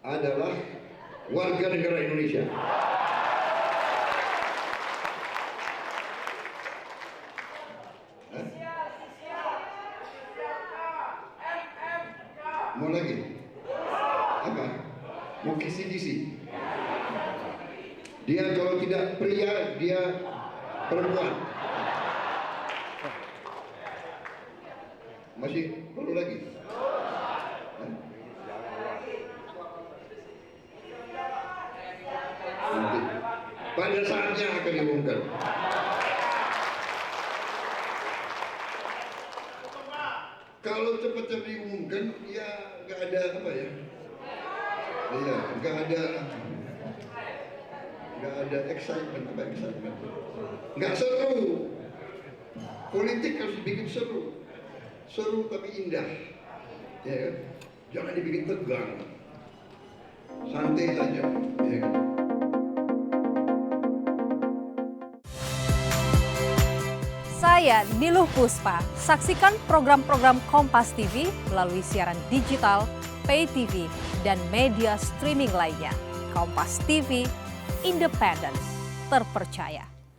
adalah warga negara Indonesia. Mau lagi? Apa? Mau kisi-kisi? Dia kalau tidak pria, dia perempuan. Masih perlu lagi? Nanti pada saatnya akan diumumkan. Kalau cepat-cepat diumumkan, ya nggak ada apa ya? Iya, nggak ada excitement, nggak seru. Politik harus dibikin seru tapi indah, ya kan? Jangan dibikin tegang, santai aja, ya kan? Saya Niluh Puspa. Saksikan program-program Kompas TV melalui siaran digital, pay TV, dan media streaming lainnya. Kompas TV, independen, terpercaya.